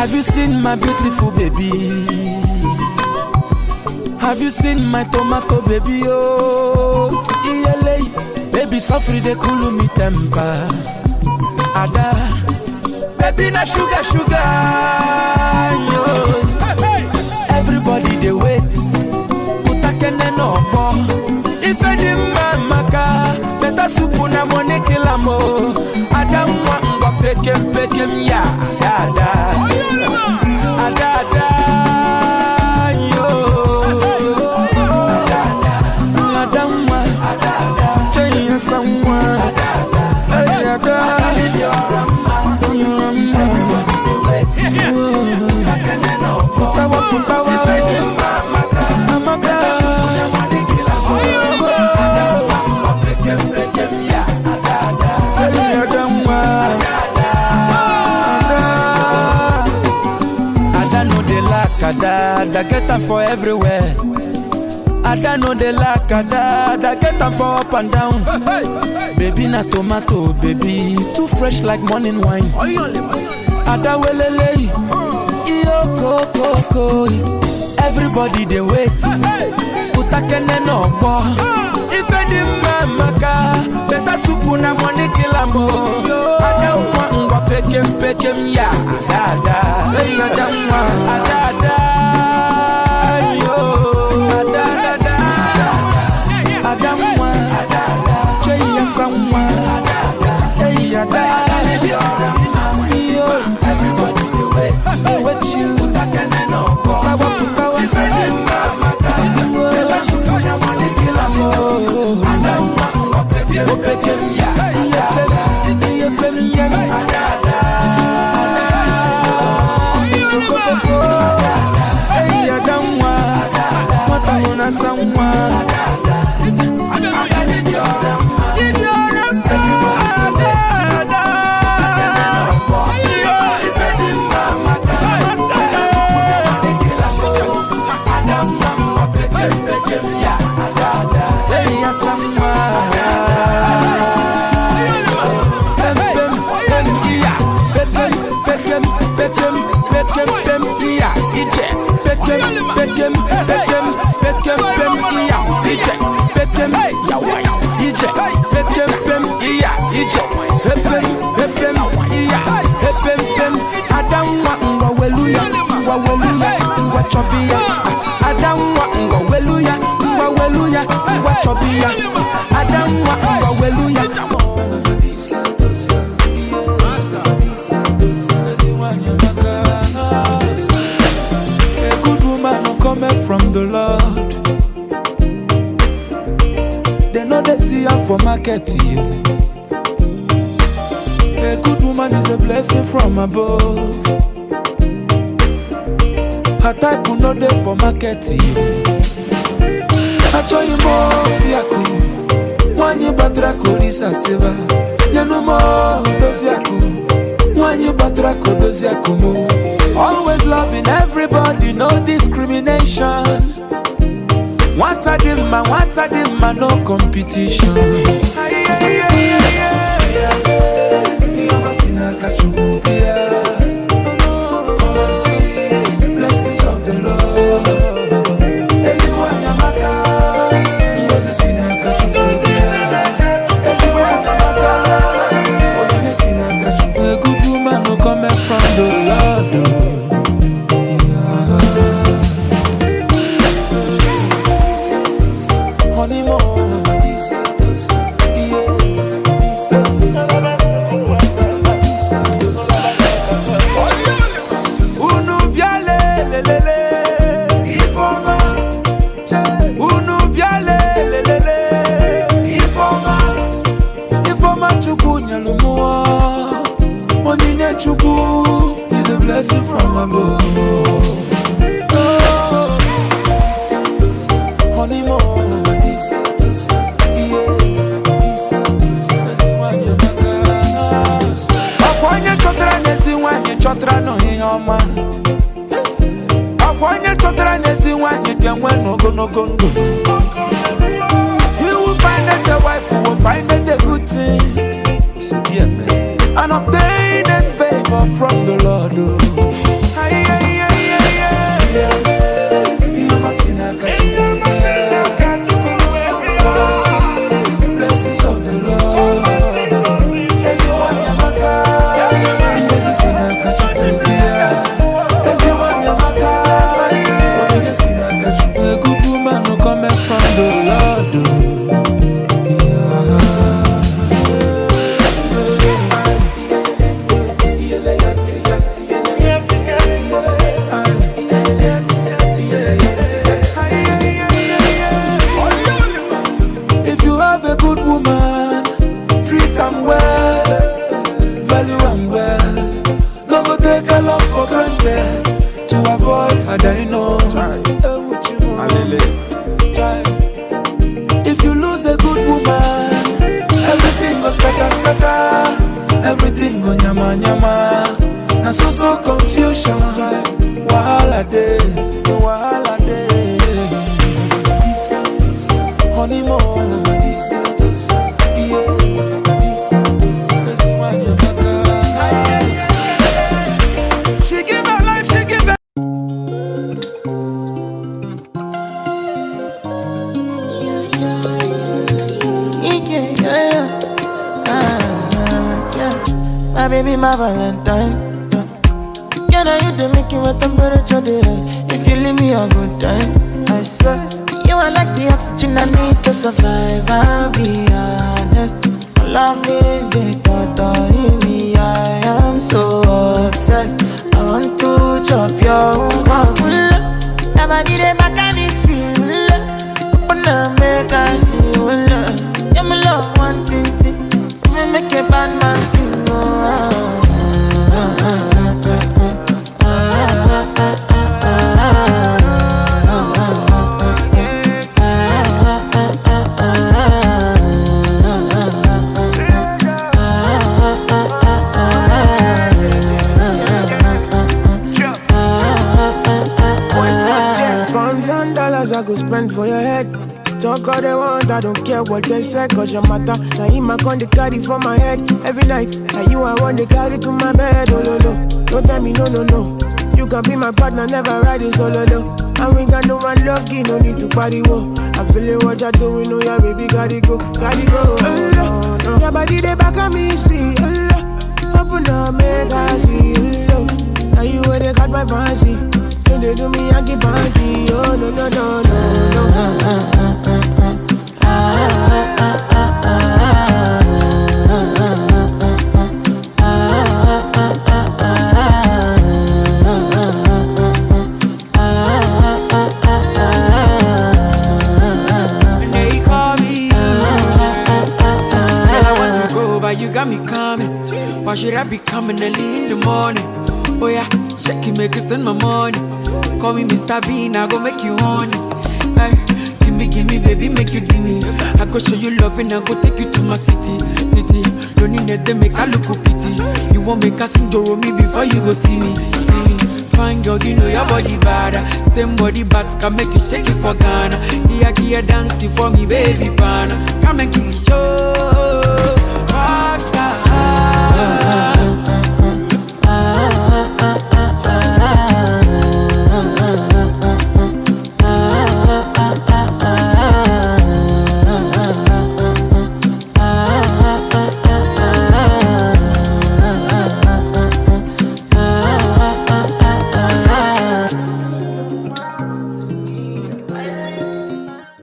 Have you seen my beautiful baby? Have you seen my tomato baby? Oh, ELA, baby, suffer they cool me temper. Ada, baby, na sugar, sugar. Yo. Everybody they wait. Utakene no more. If I didn't maka, better soup na money kilamo. Ada mwa peke ya. Ada, ada, yo. Ada mwa, change someone. Ada. Ada get them for everywhere. Ada know they like Ada get them for up and down. Baby na tomato, baby too fresh like morning wine. Ada welele, iyo koko. Everybody they wait. Utakene no bo. If any maka, better soup na money kilamo. Ada ngwa peke ya. Ada, ada. A good woman no coming from the Lord. They know they see her for market. A good woman is a blessing from above. Her type will not there for market. I tell you more, yaku. Wanyi batra kolisa seva. Yanu more dozi yaku. Wanyi batra kodozi yaku mo. Always loving everybody, no discrimination. Wantadima, no competition. Yamasina kachukupia. Come and see blessings of the Lord. Everyone yamaka, Mosesina kachukupia. Everyone yamaka, Mosesina kachukupia. A good woman no come from the Lord. Chuku is a blessing from above. Honeymoon, Akwanye chotra nesi wanye chotra no hiyoma. Akwanye chotra nesi wanye diamwe no gondo. He will find that the wife who will find that the good thing. So dear man, and obtain a favor from the Lord. love for granted to avoid Adaino. If you lose a good woman, everything goes scatter. Everything go nyama nyama. Na so confusion. Wahala day. Honey more. She give her life, she give her. My baby, my Valentine. Yeah, now you do make you a temperature rise. If you leave me a good time, I swear you are like the oxygen I need to survive. I'll be honest, loving the thought of me. I am so obsessed. I want to chop your heart. Never did it back at this feel. Open up, make us feel. Yeah, my love, one thing. Make a bad man sing. Pounds and dollars I go spend for your head. Talk all they want, I don't care what they say, cause your matter. Now him I con the carry for my head every night. And you I want to carry to my bed, oh no no. Don't tell me no no no. You can be my partner, never ride it solo though. And we got no one lucky, no need to party whoa. I feel it what you're doing, oh yeah baby, gotta go. Oh, no. Your body they back on me, see, open up, make I see, now you where they got my fancy. They do me Yankee Panky, oh no no no no. They call me, girl I want to go, but you got me coming. Why should I be coming early in the morning? Oh yeah, shake it, make it spend my money. Call me Mr. Bean, I go make you honey. Ay, give me, baby, make you give me. I go show you love and I go take you to my city. Don't need them, make I look pity. You won't make us sing Joro me before you go see me. Fine girl, you know your body bad. Same body but can make you shake it for Ghana. Here, dance for me, baby, pana. Come and give me show.